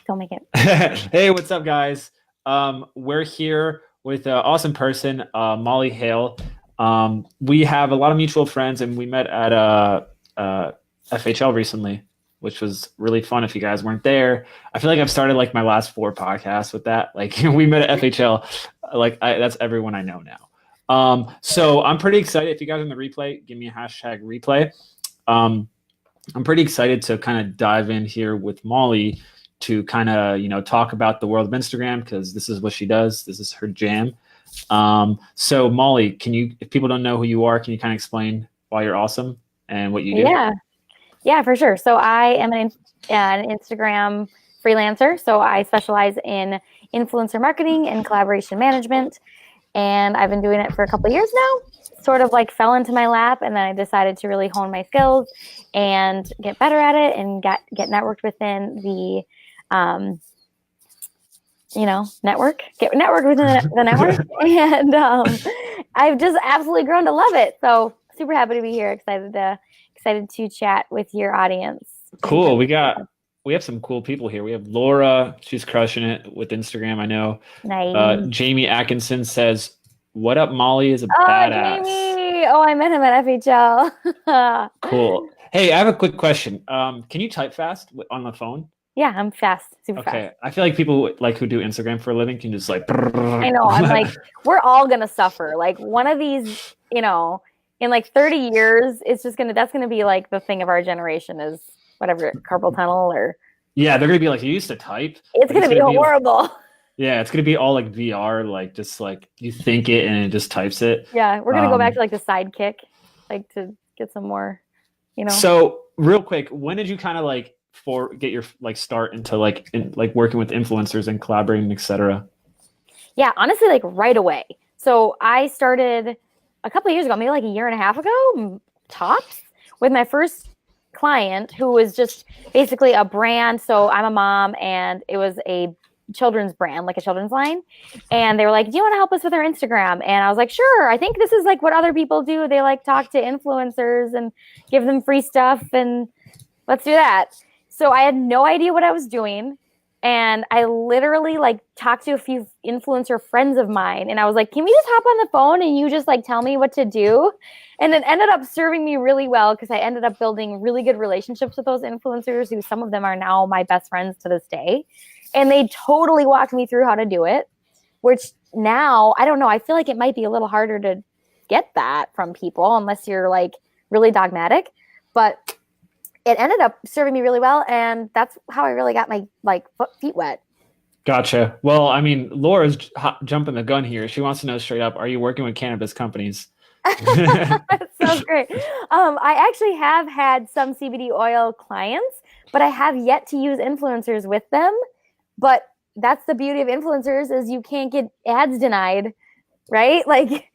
Don't make it. Hey, what's up, guys? We're here with an awesome person, Molly Hale. We have a lot of mutual friends, and we met at FHL recently, which was really fun. If you guys weren't there, I feel like I've started like my last four podcasts with that. Like we met at FHL, that's everyone I know now. So I'm pretty excited. If you guys are in the replay, give me a hashtag replay. I'm pretty excited to kind of dive in here with Molly to kind of, talk about the world of Instagram because this is what she does. This is her jam. So Molly, if people don't know who you are, can you kind of explain why you're awesome and what you do? Yeah, for sure. So I am an Instagram freelancer. So I specialize in influencer marketing and collaboration management. And I've been doing it for a couple of years now. Sort of like fell into my lap, and then I decided to really hone my skills and get better at it and get networked within the network. Get networked within the network. And I've just absolutely grown to love it. So super happy to be here. Excited to chat with your audience. Cool. We have some cool people here. We have Laura. She's crushing it with Instagram, I know. Nice. Jamie Atkinson says, "What up, Molly is a badass." Jamie. Oh, I met him at FHL. Cool. Hey, I have a quick question. Can you type fast on the phone? Yeah, I'm fast. Super fast. Okay. I feel like people who do Instagram for a living can just like. I know. I'm like, we're all going to suffer. Like one of these, in like 30 years, that's going to be like the thing of our generation is whatever, carpal tunnel or. Yeah, they're going to be like, you used to type. It's going to be horrible. Yeah, it's going to be all like VR, like just like you think it and it just types it. Yeah, we're going to go back to like the sidekick, like to get some more, So real quick, when did you kind of like get your like start into like working with influencers and collaborating, etc.? Yeah, honestly, like right away. So I started a couple of years ago, maybe like a year and a half ago, tops, with my first client who was just basically a brand. So I'm a mom and it was a children's brand, like a children's line. And they were like, do you want to help us with our Instagram? And I was like, sure. I think this is like what other people do. They like talk to influencers and give them free stuff and let's do that. So I had no idea what I was doing. And I literally like talked to a few influencer friends of mine. And I was like, can we just hop on the phone and you just like tell me what to do? And it ended up serving me really well because I ended up building really good relationships with those influencers who some of them are now my best friends to this day. And they totally walked me through how to do it, which now, I don't know, I feel like it might be a little harder to get that from people unless you're like really dogmatic. But it ended up serving me really well. And that's how I really got my feet wet. Gotcha. Well, I mean, Laura's jumping the gun here. She wants to know straight up, are you working with cannabis companies? That sounds great. I actually have had some CBD oil clients, but I have yet to use influencers with them. But that's the beauty of influencers is you can't get ads denied, right? Like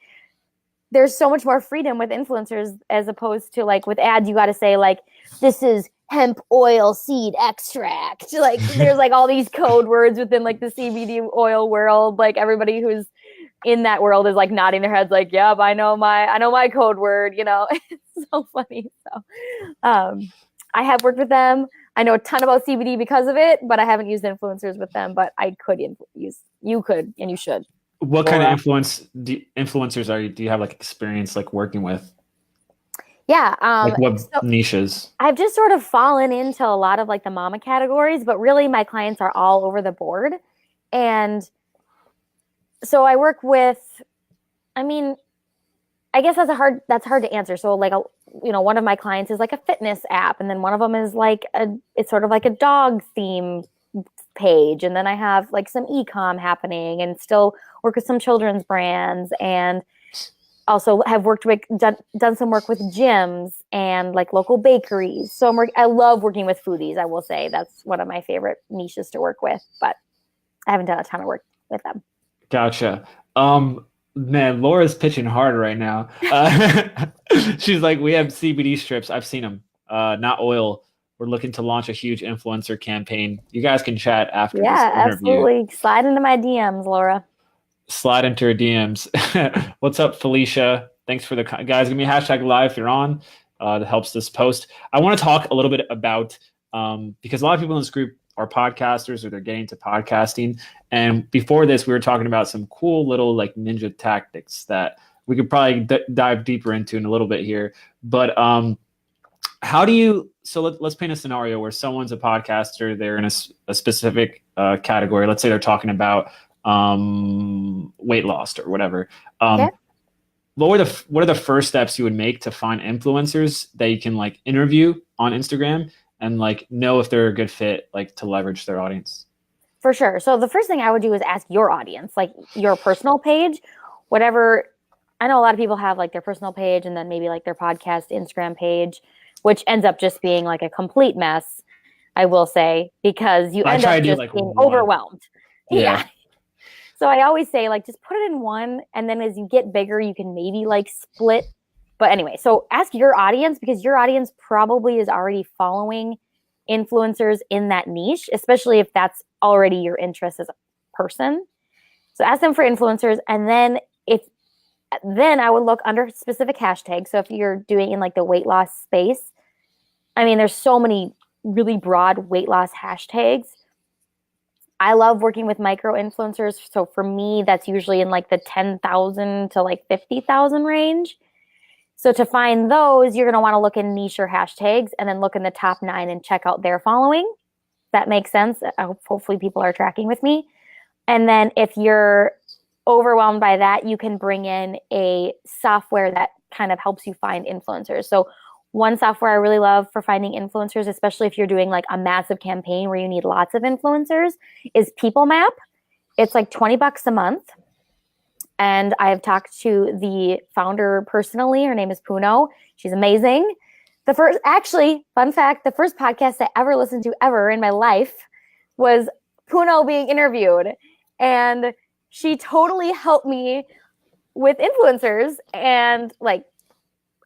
there's so much more freedom with influencers as opposed to like with ads, you got to say like, this is hemp oil seed extract. Like there's like all these code words within like the CBD oil world. Like everybody who's in that world is like nodding their heads like, yep, I know my code word, It's so funny. So I have worked with them. I know a ton about CBD because of it, but I haven't used influencers with them, but I could use, you could, and you should. What kind of influencers do you have like experience like working with? Yeah. Like what niches? I've just sort of fallen into a lot of like the mama categories, but really my clients are all over the board. And so I work with, I guess that's hard to answer. So like, one of my clients is like a fitness app. And then one of them is like it's sort of like a dog theme page. And then I have like some e-com happening and still work with some children's brands and also have done some work with gyms and like local bakeries. So I love working with foodies. I will say that's one of my favorite niches to work with, but I haven't done a ton of work with them. Gotcha. Man, Laura's pitching hard right now. She's like, we have CBD strips. I've seen them. Not oil. We're looking to launch a huge influencer campaign. You guys can chat after this interview. Yeah, absolutely. Slide into my DMs, Laura. Slide into her DMs. What's up, Felicia? Thanks for guys. Give me a hashtag live if you're on. That helps this post. I want to talk a little bit about because a lot of people in this group are podcasters or they're getting into podcasting. And before this, we were talking about some cool little like ninja tactics that we could probably dive deeper into in a little bit here. But how do you, so let's paint a scenario where someone's a podcaster, they're in a specific category. Let's say they're talking about weight loss or whatever. What are the first steps you would make to find influencers that you can like interview on Instagram and like know if they're a good fit, like to leverage their audience? For sure. So the first thing I would do is ask your audience, like your personal page, whatever. I know a lot of people have like their personal page and then maybe like their podcast Instagram page, which ends up just being like a complete mess, I will say, because you end up just being overwhelmed. Yeah. So I always say, like, just put it in one, and then as you get bigger, you can maybe like split. But anyway, so ask your audience, because your audience probably is already following influencers in that niche, especially if that's already your interest as a person. So ask them for influencers, and then I would look under specific hashtags. So if you're doing in like the weight loss space, I mean, there's so many really broad weight loss hashtags. I love working with micro influencers. So for me, that's usually in like the 10,000 to like 50,000 range. So to find those, you're going to want to look in niche or hashtags and then look in the top 9 and check out their following. That makes sense. Hopefully people are tracking with me. And then if you're overwhelmed by that, you can bring in a software that kind of helps you find influencers. So one software I really love for finding influencers, especially if you're doing like a massive campaign where you need lots of influencers, is People Map. It's like $20 a month. And I've talked to the founder personally. Her name is Puno. She's amazing. Fun fact, the first podcast I ever listened to ever in my life was Puno being interviewed. And she totally helped me with influencers and like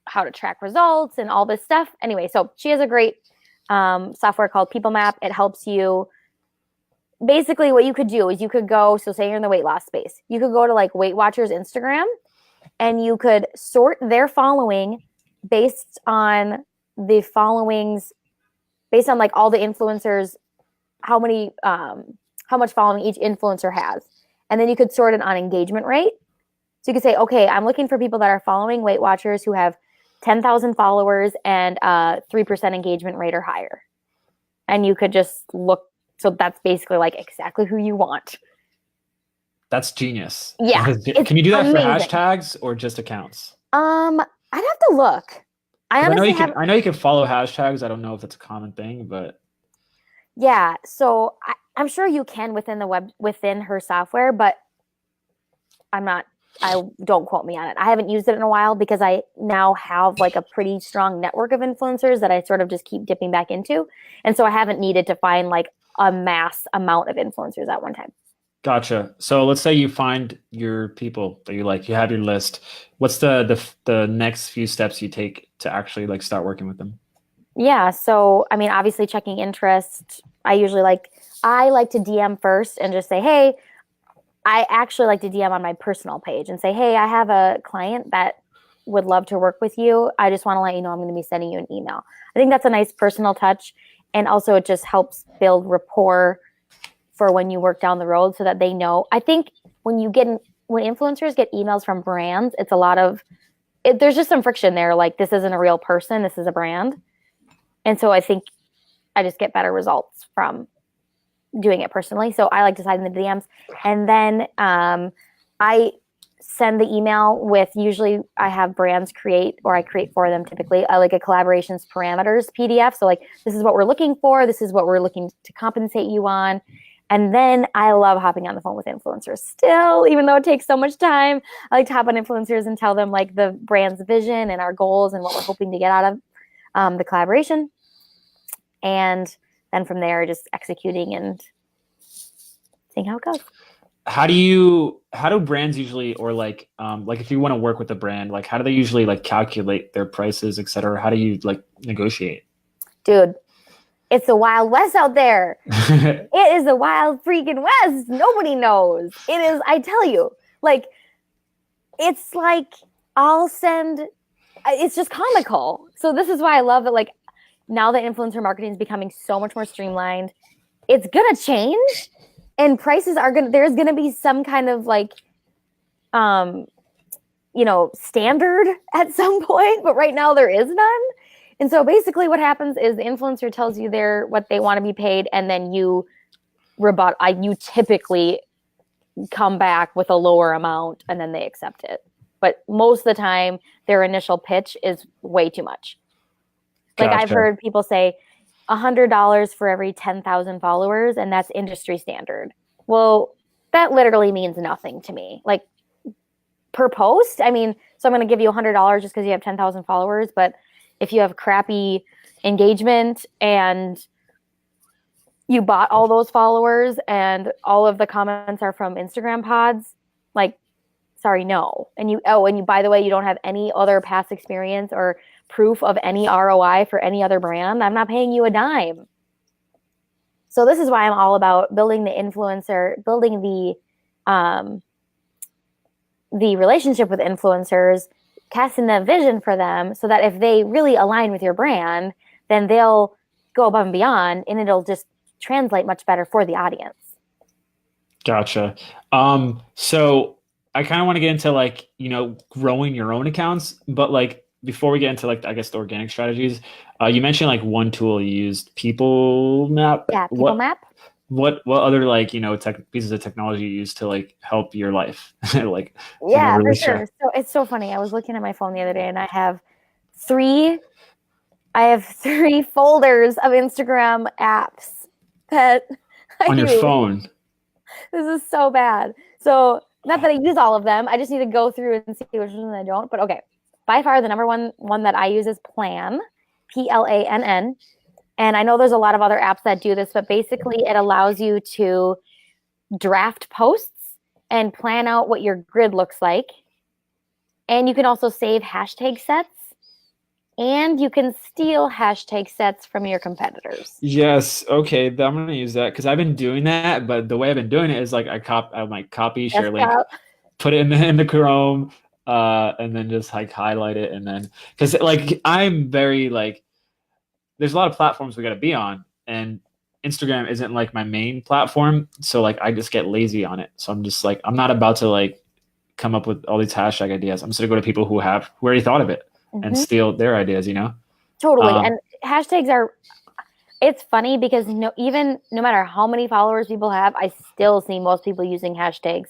how to track results and all this stuff. Anyway, so she has a great software called People Map. It helps you. Basically, what you could do is you could go, so say you're in the weight loss space, you could go to like Weight Watchers Instagram and you could sort their following based on the followings, based on like all the influencers, how much following each influencer has. And then you could sort it on engagement rate. So you could say, okay, I'm looking for people that are following Weight Watchers who have 10,000 followers and 3% engagement rate or higher. And you could just look. So that's basically like exactly who you want. That's genius. Yeah. Can you do that amazing. For hashtags or just accounts? I'd have to look. I know you can follow hashtags. I don't know if it's a common thing, but yeah. So I'm sure you can within her software, but don't quote me on it. I haven't used it in a while because I now have like a pretty strong network of influencers that I sort of just keep dipping back into. And so I haven't needed to find like a mass amount of influencers at one time. Gotcha. So let's say you find your people that you like, you have your list. What's the next few steps you take to actually like start working with them? Yeah. So, I mean, obviously checking interest. I like to DM first and just say, hey, I actually like to DM on my personal page and say, hey, I have a client that would love to work with you. I just want to let you know I'm going to be sending you an email. I think that's a nice personal touch. And also it just helps build rapport for when you work down the road so that they know. I think when influencers get emails from brands, it's a lot of, there's just some friction there. Like, this isn't a real person. This is a brand. And so I think I just get better results from doing it personally. So I like to slide in the DMs. And then I send the email with, usually I have brands create, or I create for them typically, like a collaborations parameters PDF. So like, this is what we're looking for. This is what we're looking to compensate you on. And then I love hopping on the phone with influencers still, even though it takes so much time. I like to hop on influencers and tell them like the brand's vision and our goals and what we're hoping to get out of the collaboration. And then from there, just executing and seeing how it goes. How do brands usually, or like if you want to work with a brand, like how do they usually like calculate their prices, et cetera? How do you like negotiate? Dude, it's the Wild West out there. It is the wild freaking West. Nobody knows. It is, I tell you, like, it's like it's just comical. So this is why I love it. Like, now that influencer marketing is becoming so much more streamlined, it's gonna change, and prices are there's gonna be some kind of like standard at some point, but right now there is none. And so basically what happens is the influencer tells you what they want to be paid, and then you rebut. You typically come back with a lower amount, and then they accept it. But most of the time, their initial pitch is way too much. Like I've heard people say $100 for every 10,000 followers, and that's industry standard. Well, that literally means nothing to me. Like per post, I mean, so I'm going to give you $100 just because you have 10,000 followers, but if you have crappy engagement and you bought all those followers and all of the comments are from Instagram pods, like, sorry, no. And you, by the way, you don't have any other past experience or proof of any ROI for any other brand, I'm not paying you a dime. So this is why I'm all about building the influencer, building the relationship with influencers, casting the vision for them so that if they really align with your brand, then they'll go above and beyond, and it'll just translate much better for the audience. Gotcha. So I kind of want to get into like, growing your own accounts, but like before we get into like, I guess the organic strategies, you mentioned like one tool you used, People Map. Yeah, People Map. What other like, pieces of technology you use to like help your life? Like, yeah, for sure. So it's so funny. I was looking at my phone the other day, and I have three folders of Instagram apps that on your phone. This is so bad. So not that I use all of them. I just need to go through and see which ones I don't. But okay, by far the number one that I use is Plan, Plann. And I know there's a lot of other apps that do this, but basically it allows you to draft posts and plan out what your grid looks like. And you can also save hashtag sets, and you can steal hashtag sets from your competitors. Yes. Okay. I'm going to use that because I've been doing that. But the way I've been doing it is like I copy, share link, put it in the Chrome, and then just like highlight it. And then because like I'm very like, there's a lot of platforms we got to be on, and Instagram isn't like my main platform. So like I just get lazy on it. So I'm just like, I'm not about to like come up with all these hashtag ideas. I'm just going to go to people who already thought of it and steal their ideas, Totally. And hashtags it's funny because no matter how many followers people have, I still see most people using hashtags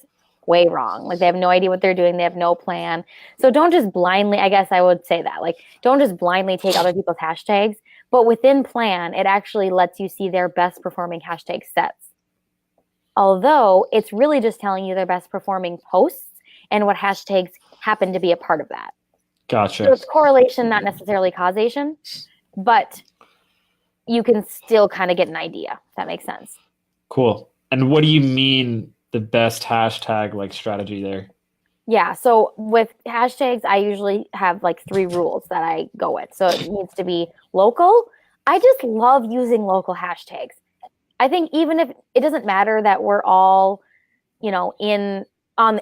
way wrong. Like they have no idea what they're doing. They have no plan. So don't just blindly, I guess I would say that, like, don't just blindly take other people's hashtags, but within Plan, it actually lets you see their best performing hashtag sets. Although it's really just telling you their best performing posts and what hashtags happen to be a part of that. Gotcha. So it's correlation, not necessarily causation, but you can still kind of get an idea, if that makes sense. Cool. And what do you mean the best hashtag like strategy there? Yeah. So with hashtags, I usually have like 3 rules that I go with. So it needs to be local. I just love using local hashtags. I think even if it doesn't matter that we're all,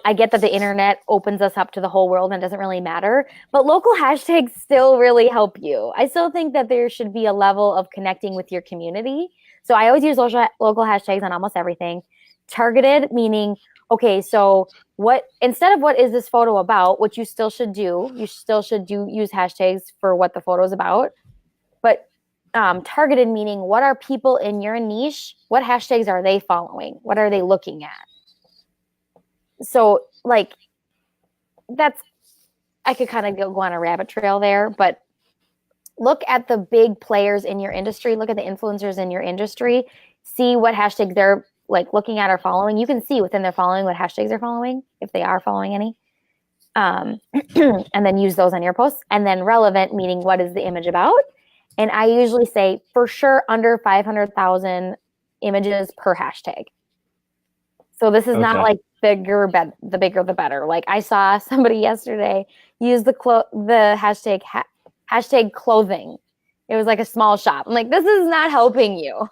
I get that the internet opens us up to the whole world and it doesn't really matter, but local hashtags still really help you. I still think that there should be a level of connecting with your community. So I always use local hashtags on almost everything. Targeted, meaning, okay, so instead of what is this photo about, which you still should do, use hashtags for what the photo is about. But targeted, meaning what are people in your niche, what hashtags are they following? What are they looking at? So like I could kind of go on a rabbit trail there, but look at the big players in your industry, look at the influencers in your industry, see what hashtags they're like looking at or following. You can see within their following what hashtags they're following, if they are following any, and then use those on your posts. And then relevant, meaning what is the image about? And I usually say for sure under 500,000 images per hashtag. So this is not like the bigger the better. Like I saw somebody yesterday use the hashtag clothing. It was like a small shop. I'm like, this is not helping you.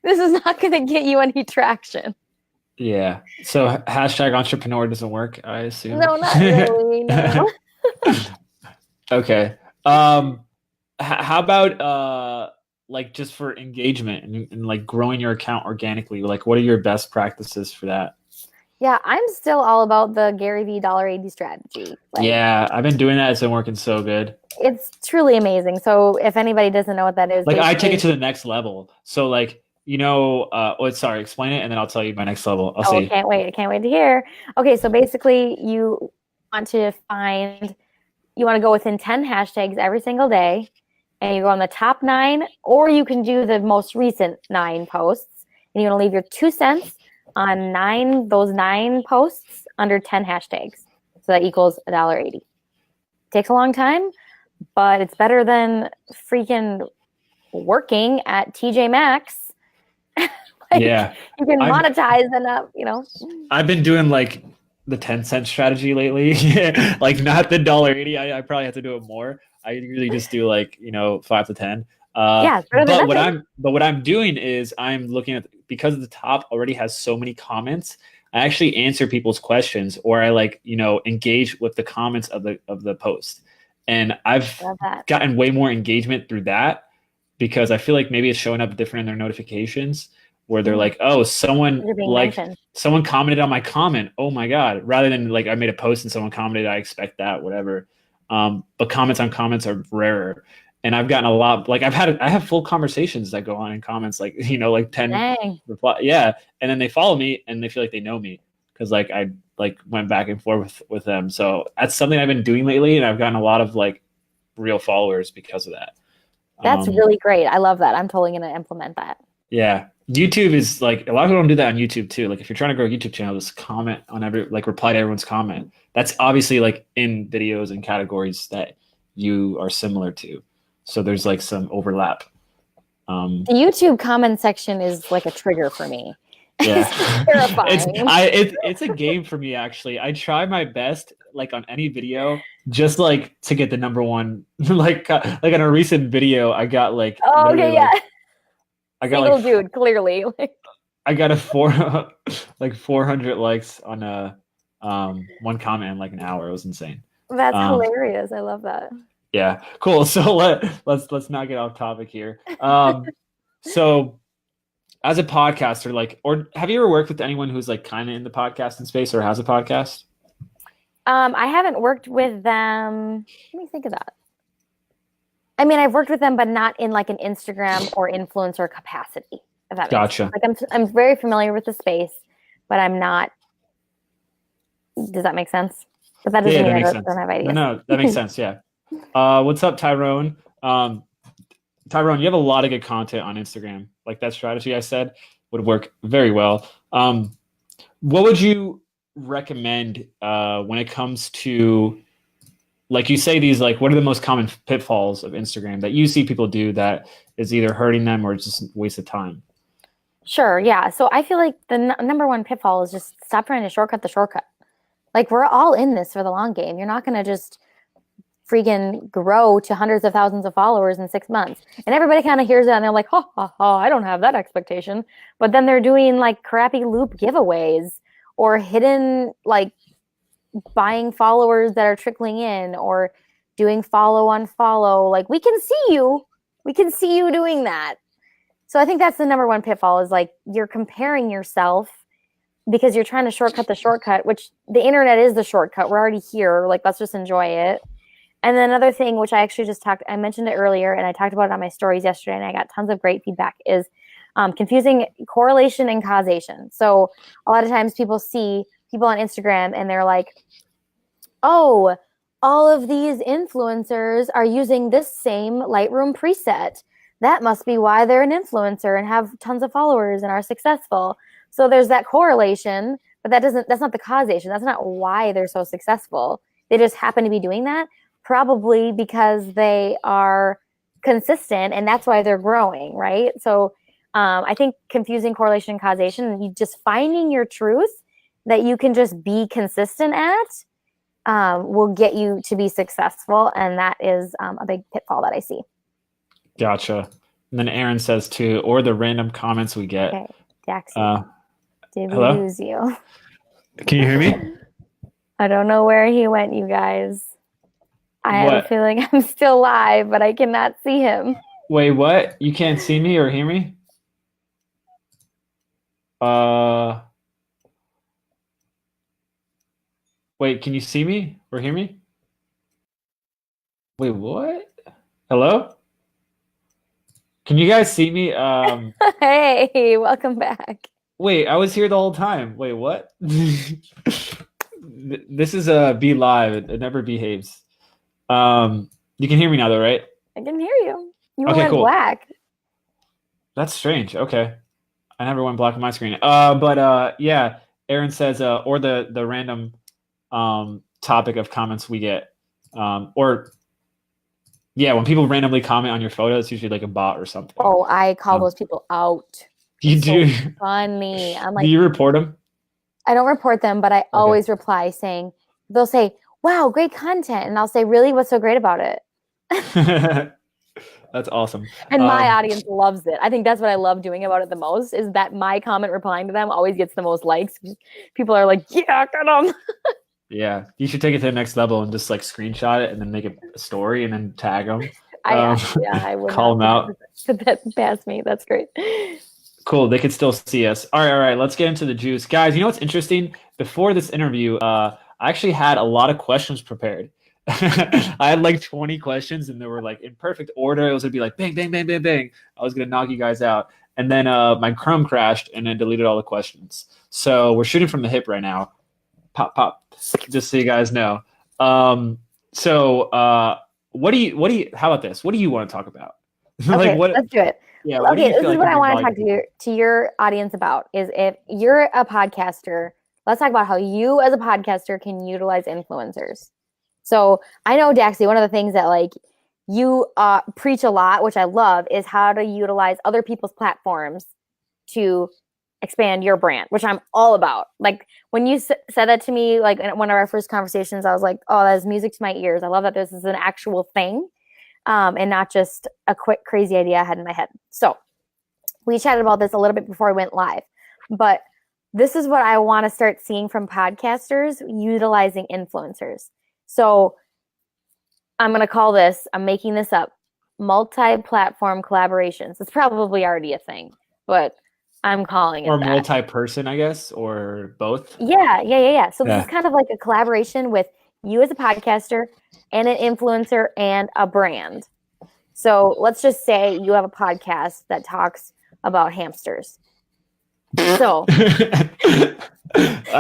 This is not going to get you any traction. Yeah. So hashtag entrepreneur doesn't work, I assume. No, not really. No. Okay. How about like just for engagement and like growing your account organically? Like, what are your best practices for that? Yeah, I'm still all about the Gary V $1.80 strategy. Like, Yeah, I've been doing that. It's been working so good. it's truly amazing. So if anybody doesn't know what that is, Like I take basically, it to the next level. So like, sorry, explain it and then I'll tell you my next level. I'll oh, I see. can't wait. I can't wait to hear. Okay, so basically you want to go within 10 hashtags every single day, and you go on the top 9, or you can do the most recent 9 posts, and you're going to leave your 2 cents on those 9 posts under 10 hashtags. So that equals $1.80. Takes a long time, but it's better than freaking working at TJ Maxx. Yeah. You can monetize enough, I've been doing like the 10-cent strategy lately. Like not the $1.80. I probably have to do it more. I usually just do like, 5 to 10. Yeah, but what I'm doing is I'm looking at, because the top already has so many comments, I actually answer people's questions, or I like, engage with the comments of the post. And I've gotten way more engagement through that, because I feel like maybe it's showing up different in their notifications, where they're like, oh, someone commented on my comment. Oh my God. Rather than like, I made a post and someone commented, I expect that, whatever. But comments on comments are rarer. And I've gotten a lot, like I have full conversations that go on in comments, like, like 10 reply. Yeah. And then they follow me and they feel like they know me, because like I like went back and forth with them. So that's something I've been doing lately. And I've gotten a lot of like real followers because of that. That's really great. I love that. I'm totally going to implement that. Yeah. YouTube is like, a lot of people don't do that on YouTube too. Like if you're trying to grow a YouTube channel, just comment on reply to everyone's comment. That's obviously like in videos and categories that you are similar to. So there's like some overlap. The YouTube comment section is like a trigger for me. Yeah. It's terrifying. It's a game for me, actually. I try my best, like on any video, just like to get the number one. Like on a recent video, I got like, oh, okay, yeah. I got single dude, clearly. I got 400 likes on a one comment in like an hour. It was insane. That's hilarious. I love that. Yeah, cool. So let's not get off topic here. So as a podcaster, like, or have you ever worked with anyone who's like kind of in the podcasting space or has a podcast? I haven't worked with them. Let me think of that. I mean, I've worked with them, but not in like an Instagram or influencer capacity. If that makes sense. Like I'm very familiar with the space, but I'm not. Does that make sense? But that doesn't mean I don't have ideas. No, that makes sense. Yeah. What's up, Tyrone? Tyrone, you have a lot of good content on Instagram. Like that strategy I said would work very well. What would you recommend when it comes to, like you say, these, like, what are the most common pitfalls of Instagram that you see people do that is either hurting them or just a waste of time? Sure. Yeah. So I feel like the number one pitfall is just stop trying to shortcut the shortcut. Like, we're all in this for the long game. You're not going to just freaking grow to hundreds of thousands of followers in 6 months. And everybody kind of hears that and they're like, I don't have that expectation. But then they're doing like crappy loop giveaways or hidden, like, buying followers that are trickling in, or doing follow on follow. Like, we can see you doing that. So I think that's the number one pitfall, is like you're comparing yourself because you're trying to shortcut the shortcut, which the internet is the shortcut. We're already here. Like, let's just enjoy it. And then another thing, which I actually I mentioned it earlier and I talked about it on my stories yesterday and I got tons of great feedback, is confusing correlation and causation. So a lot of times people see people on Instagram and they're like, oh, all of these influencers are using this same Lightroom preset. That must be why they're an influencer and have tons of followers and are successful. So there's that correlation, but that's not the causation. That's not why they're so successful. They just happen to be doing that, probably because they are consistent and that's why they're growing, right? So I think confusing correlation and causation, and you just finding your truth that you can just be consistent at will get you to be successful. And that is a big pitfall that I see. Gotcha. And then Aaron says too, or the random comments we get. Okay, Jackson, did we lose you? Can you hear me? I don't know where he went, you guys. I have a feeling I'm still live, but I cannot see him. Wait, what? You can't see me or hear me? Uh, Wait, can you see me or hear me? Wait, what? Hello? Can you guys see me? Hey, welcome back. Wait, I was here the whole time. Wait, what? This is Be Live. It never behaves. You can hear me now though, right? I can hear you. You Okay, went cool. black. That's strange. Okay. I never went black on my screen. Yeah, Aaron says or the random topic of comments we get. Or yeah, when people randomly comment on your photo, it's usually like a bot or something. Oh, I call Um, those people out. you It's do so funny. I'm do like, you report them? I don't report them, but I Okay. always reply saying, they'll say, wow, great content. And I'll say, really, what's so great about it? That's awesome. And my audience loves it. I think that's what I love doing about it the most is that my comment replying to them always gets the most likes. People are like, yeah, get them. Yeah, you should take it to the next level and just like screenshot it and then make it a story and then tag them. I would Call them out. Put that past me. That's great. Cool. They could still see us. All right. Let's get into the juice, guys. You know what's interesting? Before this interview, I actually had a lot of questions prepared. I had like 20 questions, and they were like in perfect order. It was gonna be like bang, bang, bang, bang, bang. I was gonna knock you guys out, and then my Chrome crashed and then deleted all the questions. So we're shooting from the hip right now. Pop, pop. Just so you guys know. What do you? How about this? What do you want to talk about? Okay, let's do it. Yeah. Okay, this is what I want to talk to your audience about. Is if you're a podcaster, let's talk about how you as a podcaster can utilize influencers. So I know, Daxie, one of the things that like you preach a lot, which I love, is how to utilize other people's platforms to expand your brand, which I'm all about. Like when you said that to me, like in one of our first conversations, I was like, oh, that is music to my ears. I love that this is an actual thing. And not just a quick, crazy idea I had in my head. So we chatted about this a little bit before I went live, but this is what I want to start seeing from podcasters utilizing influencers. So I'm going to call this, I'm making this up, multi-platform collaborations. It's probably already a thing, but I'm calling it or that. Multi-person, I guess, or both. Yeah. So this is kind of like a collaboration with you as a podcaster and an influencer and a brand. So let's just say you have a podcast that talks about hamsters. So we're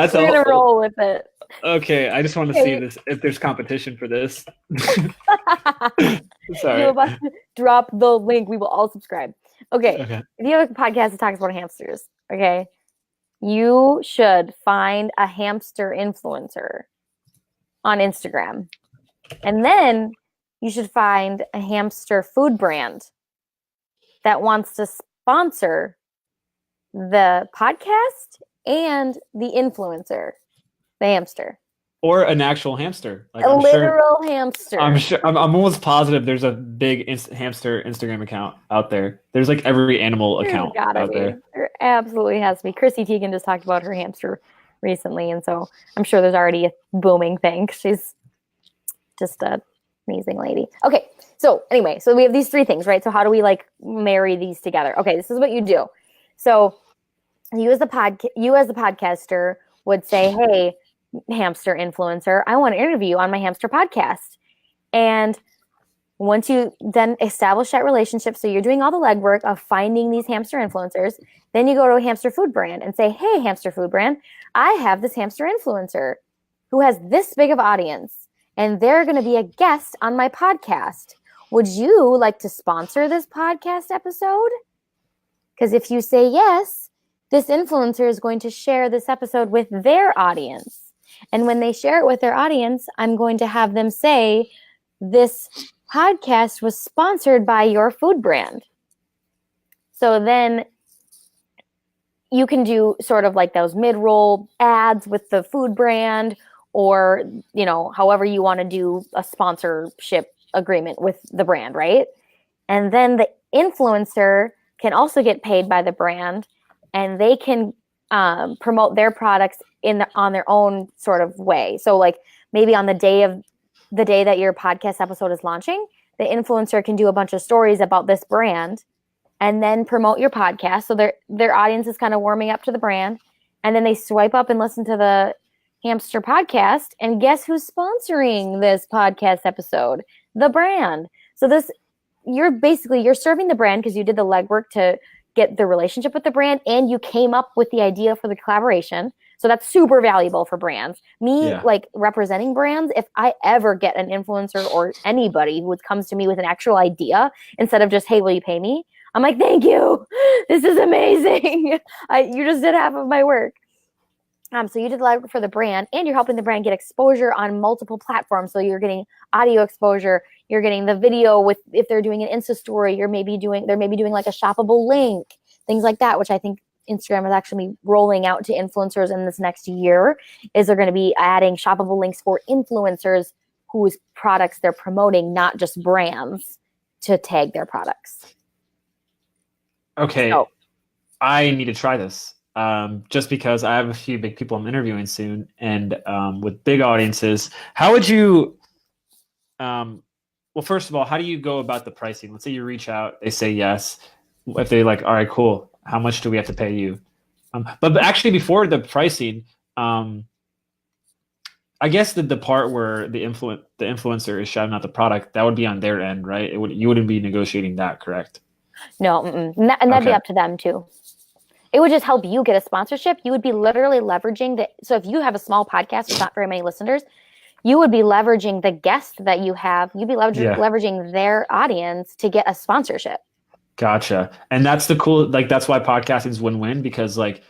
gonna roll with it. Okay, I just want to see this if there's competition for this. Sorry. You're about to drop the link. We will all subscribe. Okay. If you have a podcast that talks about hamsters, okay, you should find a hamster influencer on Instagram. And then you should find a hamster food brand that wants to sponsor the podcast and the influencer, the hamster. Or an actual hamster. Like a literal hamster. I'm almost positive there's a big hamster Instagram account out there. There's like every animal account out there. There absolutely has to be. Chrissy Teigen just talked about her hamster recently, and so I'm sure there's already a booming thing. She's just an amazing lady. Okay, so anyway, so we have these three things, right? So how do we like marry these together? Okay, this is what you do. So you as the podcaster would say, hey, hamster influencer, I want to interview you on my hamster podcast. And once you then establish that relationship, so you're doing all the legwork of finding these hamster influencers, then you go to a hamster food brand and say, hey, hamster food brand, I have this hamster influencer who has this big of audience, and they're going to be a guest on my podcast. Would you like to sponsor this podcast episode? Because if you say yes, this influencer is going to share this episode with their audience. And when they share it with their audience, I'm going to have them say, this podcast was sponsored by your food brand. So then you can do sort of like those mid-roll ads with the food brand, or, you know, however you want to do a sponsorship agreement with the brand, right? And then the influencer can also get paid by the brand, and they can promote their products on their own sort of way. So like maybe on the day that your podcast episode is launching, the influencer can do a bunch of stories about this brand and then promote your podcast. So their audience is kind of warming up to the brand. And then they swipe up and listen to the Hamster podcast. And guess who's sponsoring this podcast episode? The brand. So you're serving the brand because you did the legwork to get the relationship with the brand and you came up with the idea for the collaboration. So that's super valuable for brands. Like representing brands, if I ever get an influencer or anybody who comes to me with an actual idea instead of just, hey, will you pay me? I'm like, thank you. This is amazing. You just did half of my work. So you did a lot for the brand and you're helping the brand get exposure on multiple platforms. So you're getting audio exposure. You're getting the video if they're doing an Insta story, they're maybe doing like a shoppable link, things like that, which I think Instagram is actually rolling out to influencers in this next year, is they're going to be adding shoppable links for influencers whose products they're promoting, not just brands, to tag their products. Okay. So, I need to try this. Just because I have a few big people I'm interviewing soon and with big audiences. How would you well, first of all, how do you go about the pricing? Let's say you reach out, they say yes. If they're like, all right, cool. How much do we have to pay you? But actually before the pricing, I guess the part where the influencer is shouting out the product, that would be on their end, right? You wouldn't be negotiating that, correct? No, and that'd be up to them too. It would just help you get a sponsorship. You would be literally leveraging so if you have a small podcast with not very many listeners, you would be leveraging the guests that you have. You'd be leveraging their audience to get a sponsorship. Gotcha. And that's the cool, like, that's why podcasting is win-win, because like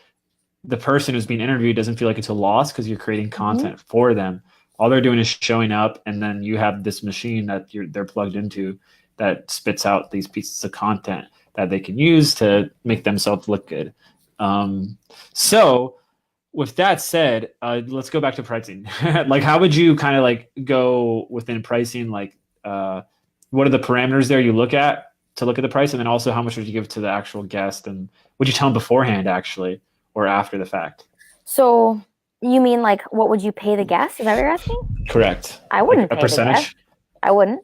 the person who's being interviewed doesn't feel like it's a loss because you're creating content for them. All they're doing is showing up, and then you have this machine that they're plugged into that spits out these pieces of content that they can use to make themselves look good. So with that said, let's go back to pricing. Like, how would you kind of like go within pricing? Like, what are the parameters there you look at to look at the price? And then also how much would you give to the actual guest? And would you tell them beforehand actually, or after the fact? So you mean like, what would you pay the guest? Is that what you're asking? Correct. I wouldn't like pay a percentage. The guest. I wouldn't.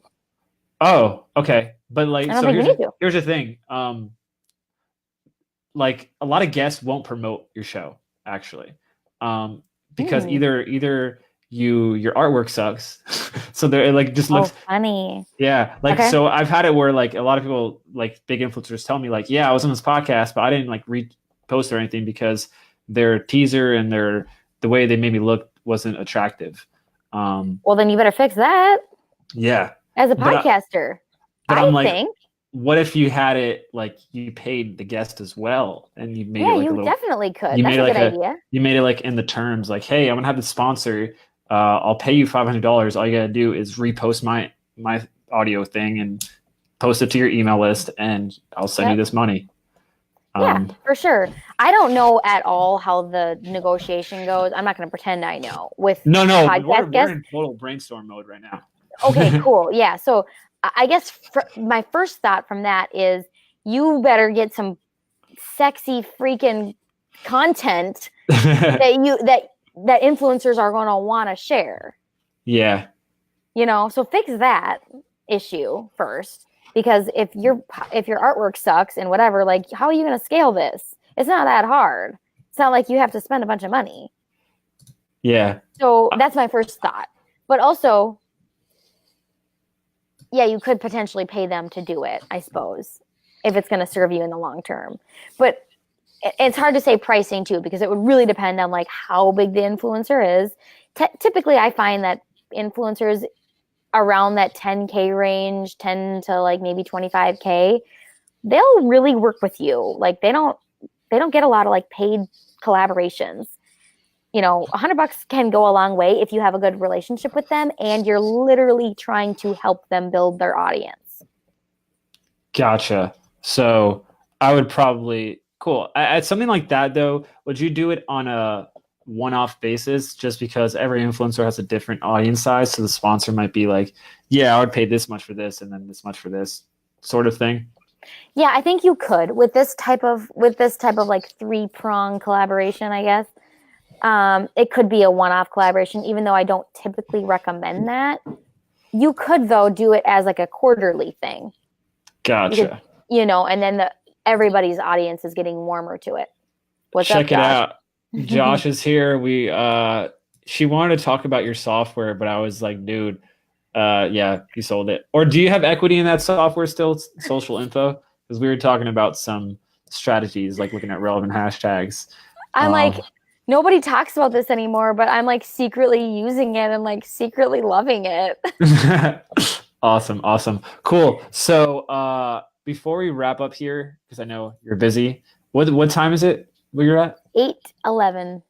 Oh, okay. But like, so here's the thing. Like a lot of guests won't promote your show actually. Because either your artwork sucks. So it like just looks funny. Yeah. Like, okay. So I've had it where like a lot of people, like big influencers, tell me like, yeah, I was on this podcast, but I didn't like repost or anything because their teaser and the way they made me look wasn't attractive. Well, then you better fix that. Yeah. As a podcaster, I think. What if you had it like you paid the guest as well, and you made it like you a little, definitely could. That's a good idea. You made it like in the terms, like, hey, I'm gonna have the sponsor. I'll pay you $500. All you gotta do is repost my audio thing and post it to your email list, and I'll send you this money. Yeah, for sure. I don't know at all how the negotiation goes. I'm not gonna pretend I know. With no, we're in total brainstorm mode right now. Okay, cool. Yeah, so. I guess my first thought from that is you better get some sexy freaking content that influencers are going to want to share. Yeah. So fix that issue first, because if your artwork sucks and whatever, like, how are you going to scale this? It's not that hard. It's not like you have to spend a bunch of money. Yeah. So that's my first thought. But also, yeah, you could potentially pay them to do it, I suppose, if it's going to serve you in the long term. But it's hard to say pricing too, because it would really depend on like how big the influencer is. Typically, I find that influencers around that 10K range, 10 to like maybe 25K, they'll really work with you. Like they don't get a lot of like paid collaborations. $100 can go a long way if you have a good relationship with them and you're literally trying to help them build their audience. Gotcha. So I would probably, cool. At something like that though, would you do it on a one-off basis just because every influencer has a different audience size? So the sponsor might be like, yeah, I would pay this much for this and then this much for this sort of thing. Yeah, I think you could with this type of like three-prong collaboration, I guess. It could be a one-off collaboration, even though I don't typically recommend that. You could, though, do it as like a quarterly thing. Gotcha. And then everybody's audience is getting warmer to it. What's Check up, it Josh? out. Josh is here. She wanted to talk about your software, but I was like, dude, yeah, you sold it. Or do you have equity in that software still, Social Info? Because we were talking about some strategies, like looking at relevant hashtags. I'm like, nobody talks about this anymore, but I'm like secretly using it and like secretly loving it. Awesome. Cool. So before we wrap up here, because I know you're busy, what time is it where you're at? 8:11.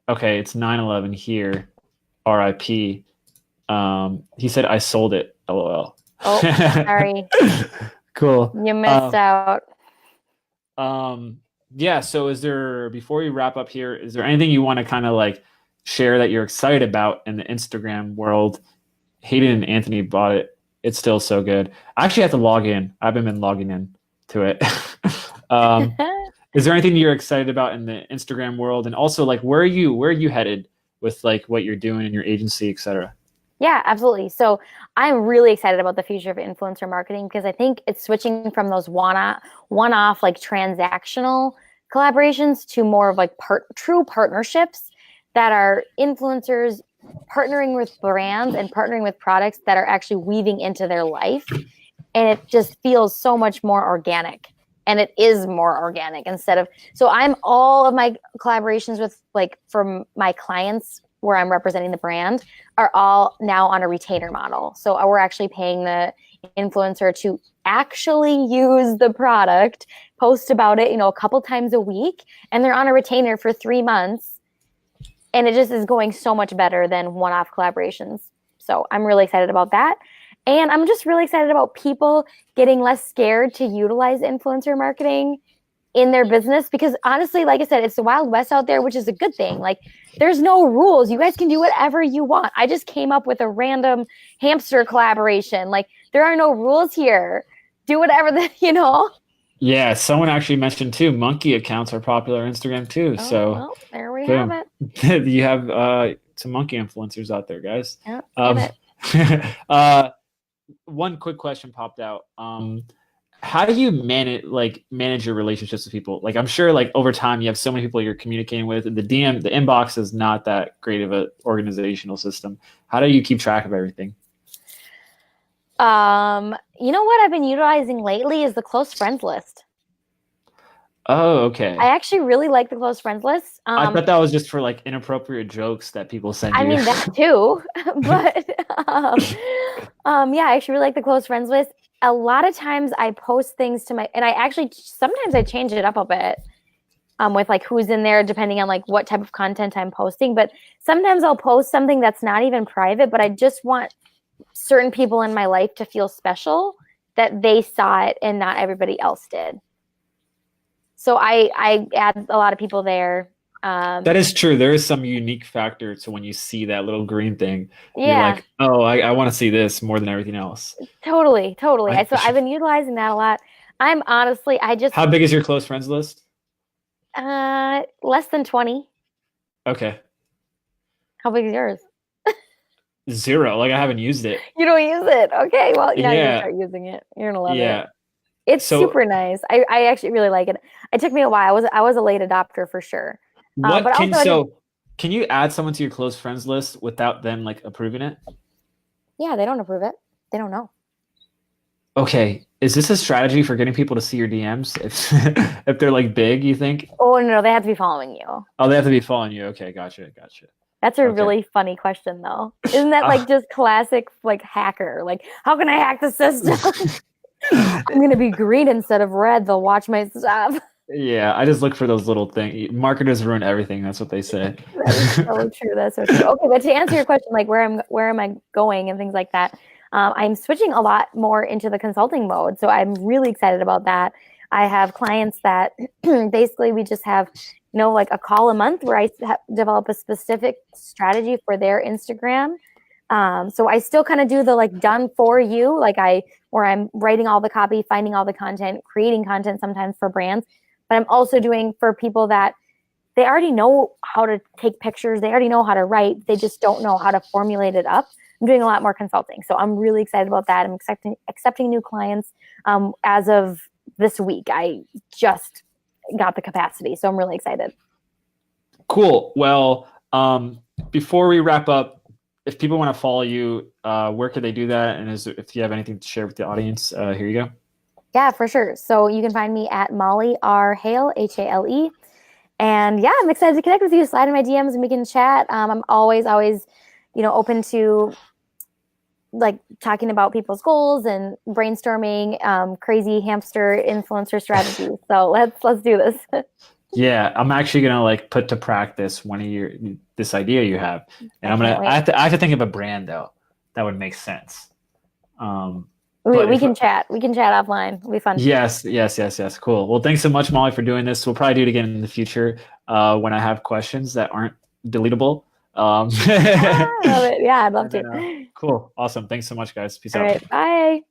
Okay, it's 9:11 here. RIP. He said I sold it. LOL. Oh, sorry. Cool. You missed out. Yeah, so before we wrap up here, is there anything you want to kind of like share that you're excited about in the Instagram world? Hayden and Anthony bought it. It's still so good. I actually have to log in. I haven't been logging in to it. Is there anything you're excited about in the Instagram world? And also, like, where are you headed with like what you're doing in your agency, et cetera? Yeah, absolutely. So I'm really excited about the future of influencer marketing because I think it's switching from those one-off like transactional collaborations to more of like true partnerships that are influencers partnering with brands and partnering with products that are actually weaving into their life. And it just feels so much more organic. And it is more organic so I'm all of my collaborations with like from my clients where I'm representing the brand are all now on a retainer model. So we're actually paying the influencer to actually use the product, post about it, a couple times a week, and they're on a retainer for 3 months. And it just is going so much better than one-off collaborations. So I'm really excited about that. And I'm just really excited about people getting less scared to utilize influencer marketing in their business because honestly, like I said, it's the Wild West out there, which is a good thing. Like there's no rules. You guys can do whatever you want. I just came up with a random hamster collaboration. Like there are no rules here. Do whatever Yeah, someone actually mentioned too, monkey accounts are popular on Instagram too. Well, there we have it. You have some monkey influencers out there, guys. Yep, one quick question popped out. How do you manage your relationships with people? Like I'm sure like over time you have so many people you're communicating with, and the inbox is not that great of an organizational system. How do you keep track of everything? You know what I've been utilizing lately is the close friends list. Oh, okay. I actually really like the close friends list. I thought that was just for like inappropriate jokes that people send you. I mean that too, but yeah, I actually really like the close friends list. A lot of times I post things and I actually sometimes I change it up a bit with like who's in there depending on like what type of content I'm posting. But sometimes I'll post something that's not even private, but I just want certain people in my life to feel special that they saw it and not everybody else did. So I add a lot of people there. That is true. There is some unique factor to when you see that little green thing. Yeah. You're like, oh, I want to see this more than everything else. Totally. So I've been utilizing that a lot. I'm honestly, How big is your close friends list? Less than 20. Okay. How big is yours? 0. Like I haven't used it. You don't use it. Okay. Well, you're Yeah. gonna start using it. You're gonna love Yeah. it. It's super nice. I actually really like it. It took me a while. I was a late adopter for sure. Can you add someone to your close friends list without them like approving it? Yeah, they don't approve it. They don't know. Okay. Is this a strategy for getting people to see your DMs if they're like big, you think? Oh no, they have to be following you. Oh, they have to be following you. Okay, gotcha. That's a really funny question though. Isn't that like just classic like hacker? Like, how can I hack the system? I'm gonna be green instead of red. They'll watch my stuff. Yeah, I just look for those little things. Marketers ruin everything. That's what they say. That's so true. Okay, but to answer your question, like where am I going and things like that, I'm switching a lot more into the consulting mode. So I'm really excited about that. I have clients that basically we just have, like a call a month where I develop a specific strategy for their Instagram. So I still kind of do the like done for you, where I'm writing all the copy, finding all the content, creating content sometimes for brands. But I'm also doing for people that they already know how to take pictures. They already know how to write. They just don't know how to formulate it up. I'm doing a lot more consulting. So I'm really excited about that. I'm accepting new clients. As of this week, I just got the capacity. So I'm really excited. Cool. Well, before we wrap up, if people want to follow you, where could they do that? And if you have anything to share with the audience, here you go. Yeah, for sure. So you can find me at Molly R. Hale, Hale. And yeah, I'm excited to connect with you. Slide in my DMs and we can chat. I'm always, open to like talking about people's goals and brainstorming crazy hamster influencer strategies. So let's do this. Yeah, I'm actually gonna like put to practice this idea you have, and I have to think of a brand though that would make sense. We can chat. We can chat offline. It'll be fun. Yes. Cool. Well, thanks so much, Molly, for doing this. We'll probably do it again in the future when I have questions that aren't deletable. I love it. Yeah, I'd love to. Cool. Awesome. Thanks so much, guys. Peace out. All right. Bye.